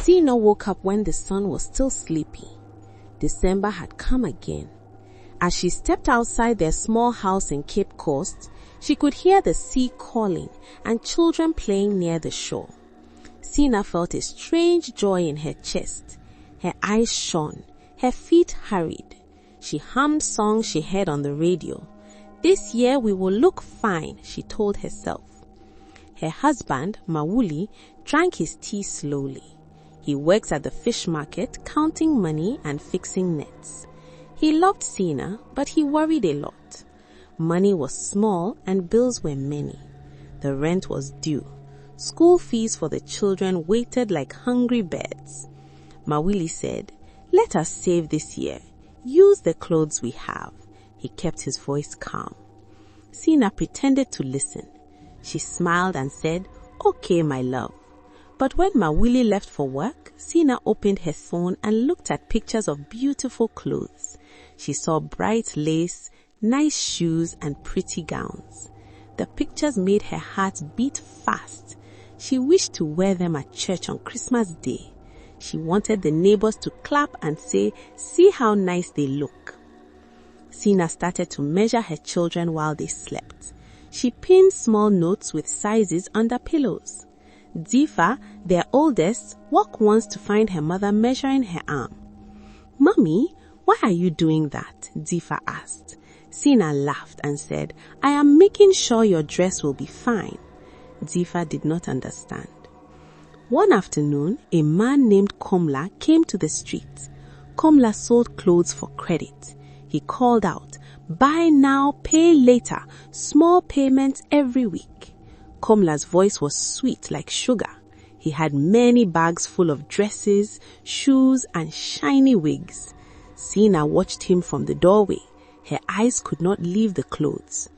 Sena woke up when the sun was still sleepy. December had come again. As she stepped outside their small house in Cape Coast, she could hear the sea calling and children playing near the shore. Sena felt a strange joy in her chest. Her eyes shone, her feet hurried. She hummed songs she heard on the radio. "This year we will look fine," she told herself. Her husband, Mawuli, drank his tea slowly. He works at the fish market, counting money and fixing nets. He loved Sena, but he worried a lot. Money was small and bills were many. The rent was due. School fees for the children waited like hungry birds. Mawuli said, "Let us save this year. Use the clothes we have." He kept his voice calm. Sena pretended to listen. She smiled and said, "Okay, my love." But when Mawuli left for work, Sena opened her phone and looked at pictures of beautiful clothes. She saw bright lace, nice shoes, and pretty gowns. The pictures made her heart beat fast. She wished to wear them at church on Christmas Day. She wanted the neighbors to clap and say, "See how nice they look." Sena started to measure her children while they slept. She pinned small notes with sizes under pillows. Zifa, their oldest, woke once to find her mother measuring her arm. "Mommy, why are you doing that?" Zifa asked. Sena laughed and said, "I am making sure your dress will be fine." Zifa did not understand. One afternoon, a man named Komla came to the street. Komla sold clothes for credit. He called out, "Buy now, pay later, small payments every week." Komla's voice was sweet like sugar. He had many bags full of dresses, shoes, and shiny wigs. Sena watched him from the doorway. Her eyes could not leave the clothes.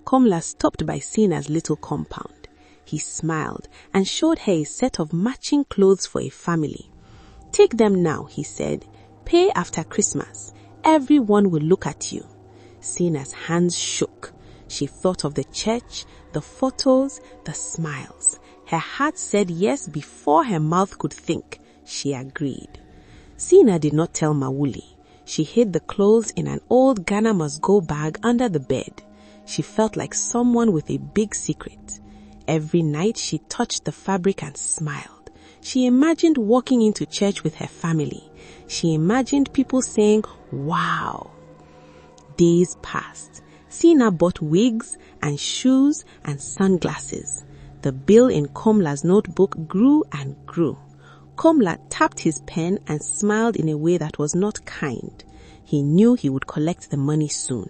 Komla stopped by Sena's little compound. He smiled and showed her a set of matching clothes for a family. "Take them now," he said. "Pay after Christmas. Everyone will look at you." Sena's hands shook. She thought of the church, the photos, the smiles. Her heart said yes before her mouth could think. She agreed. Sena did not tell Mawuli. She hid the clothes in an old Ghana must-go bag under the bed. She felt like someone with a big secret. Every night she touched the fabric and smiled. She imagined walking into church with her family. She imagined people saying, "Wow." Days passed. Sena bought wigs and shoes and sunglasses. The bill in Komla's notebook grew and grew. Komla tapped his pen and smiled in a way that was not kind. He knew he would collect the money soon.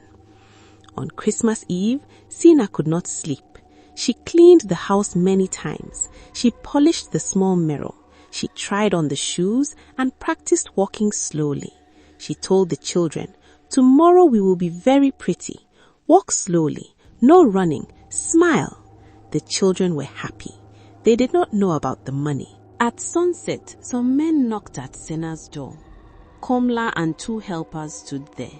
On Christmas Eve, Sena could not sleep. She cleaned the house many times. She polished the small mirror. She tried on the shoes and practiced walking slowly. She told the children, "Tomorrow we will be very pretty. Walk slowly, no running, smile." The children were happy. They did not know about the money. At sunset, some men knocked at Sena's door. Komla and 2 helpers stood there.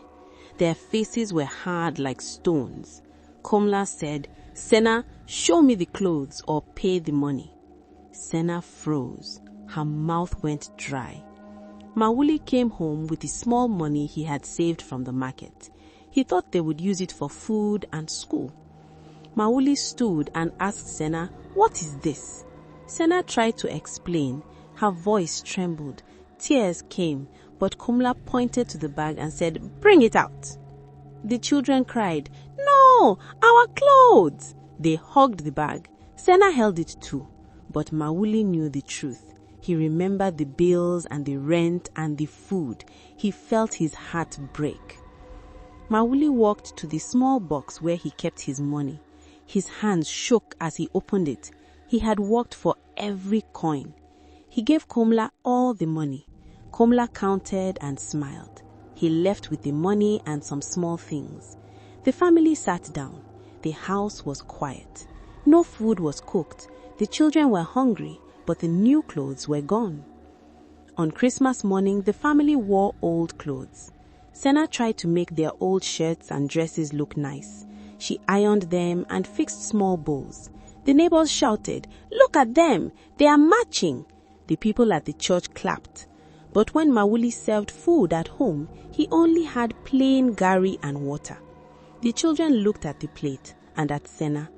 Their faces were hard like stones. Komla said, "Sena, show me the clothes or pay the money." Sena froze. Her mouth went dry. Mawuli came home with the small money he had saved from the market. He thought they would use it for food and school. Mawuli stood and asked Sena, "What is this?" Sena tried to explain. Her voice trembled. Tears came, but Komla pointed to the bag and said, "Bring it out." The children cried, "No, our clothes!" They hugged the bag. Sena held it too, but Mawuli knew the truth. He remembered the bills and the rent and the food. He felt his heart break. Mawuli walked to the small box where he kept his money. His hands shook as he opened it. He had worked for every coin. He gave Komla all the money. Komla counted and smiled. He left with the money and some small things. The family sat down. The house was quiet. No food was cooked. The children were hungry, but the new clothes were gone. On Christmas morning, the family wore old clothes. Sena tried to make their old shirts and dresses look nice. She ironed them and fixed small bows. The neighbors shouted, "Look at them! They are matching!" The people at the church clapped. But when Mawuli served food at home, he only had plain gari and water. The children looked at the plate and at Sena.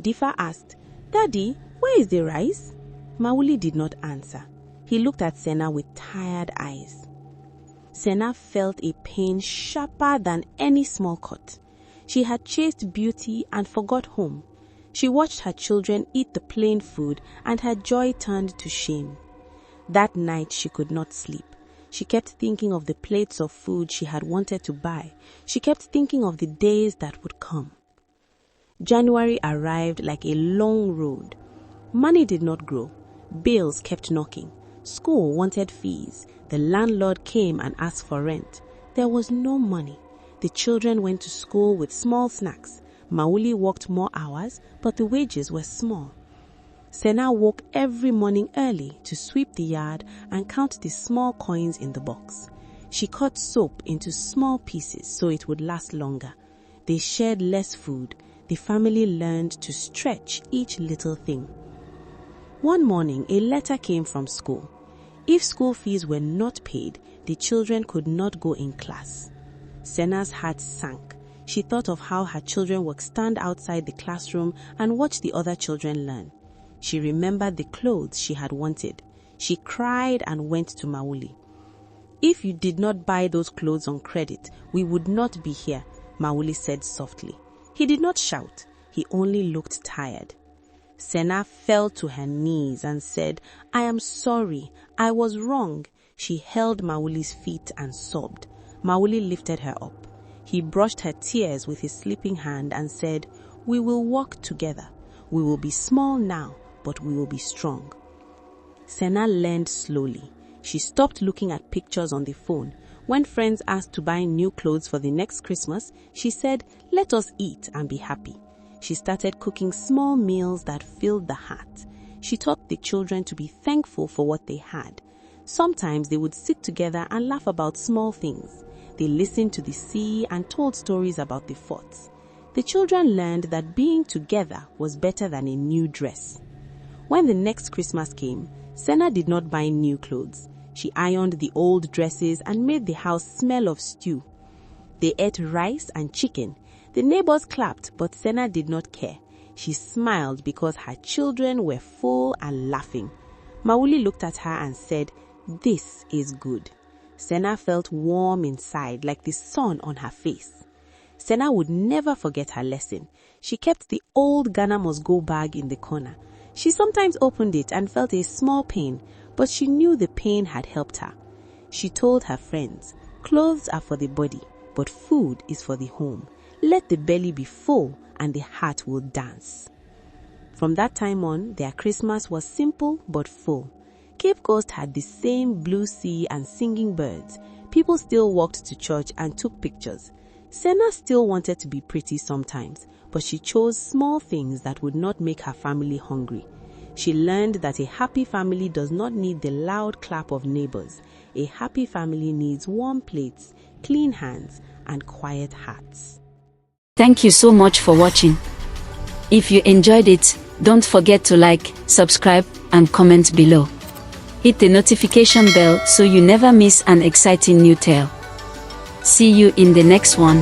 Difa asked, "Daddy, where is the rice?" Mawuli did not answer. He looked at Sena with tired eyes. Sena felt a pain sharper than any small cut. She had chased beauty and forgot home. She watched her children eat the plain food and her joy turned to shame. That night she could not sleep. She kept thinking of the plates of food she had wanted to buy. She kept thinking of the days that would come. January arrived like a long road. Money did not grow. Bills kept knocking. School wanted fees. The landlord came and asked for rent. There was no money. The children went to school with small snacks. Mawuli worked more hours, but the wages were small. Sena woke every morning early to sweep the yard and count the small coins in the box. She cut soap into small pieces so it would last longer. They shared less food. The family learned to stretch each little thing. One morning, a letter came from school. If school fees were not paid, the children could not go in class. Sena's heart sank. She thought of how her children would stand outside the classroom and watch the other children learn. She remembered the clothes she had wanted. She cried and went to Mawuli. "If you did not buy those clothes on credit, we would not be here," Mawuli said softly. He did not shout. He only looked tired. Sena fell to her knees and said, "I am sorry. I was wrong." She held Mawuli's feet and sobbed. Mawuli lifted her up. He brushed her tears with his sleeping hand and said, "We will walk together. We will be small now, but we will be strong." Sena learned slowly. She stopped looking at pictures on the phone. When friends asked to buy new clothes for the next Christmas, she said, "Let us eat and be happy." She started cooking small meals that filled the heart. She taught the children to be thankful for what they had. Sometimes they would sit together and laugh about small things. They listened to the sea and told stories about the forts. The children learned that being together was better than a new dress. When the next Christmas came, Sena did not buy new clothes. She ironed the old dresses and made the house smell of stew. They ate rice and chicken. The neighbors clapped, but Sena did not care. She smiled because her children were full and laughing. Mawuli looked at her and said, "This is good." Sena felt warm inside, like the sun on her face. Sena would never forget her lesson. She kept the old Ghana must go bag in the corner. She sometimes opened it and felt a small pain, but she knew the pain had helped her. She told her friends, "Clothes are for the body, but food is for the home. Let the belly be full and the heart will dance." From that time on, their Christmas was simple but full. Cape Coast had the same blue sea and singing birds. People still walked to church and took pictures. Sena still wanted to be pretty sometimes, but she chose small things that would not make her family hungry. She learned that a happy family does not need the loud clap of neighbors. A happy family needs warm plates, clean hands, and quiet hearts. Thank you so much for watching. If you enjoyed it, don't forget to like, subscribe, and comment below. Hit the notification bell so you never miss an exciting new tale. See you in the next one.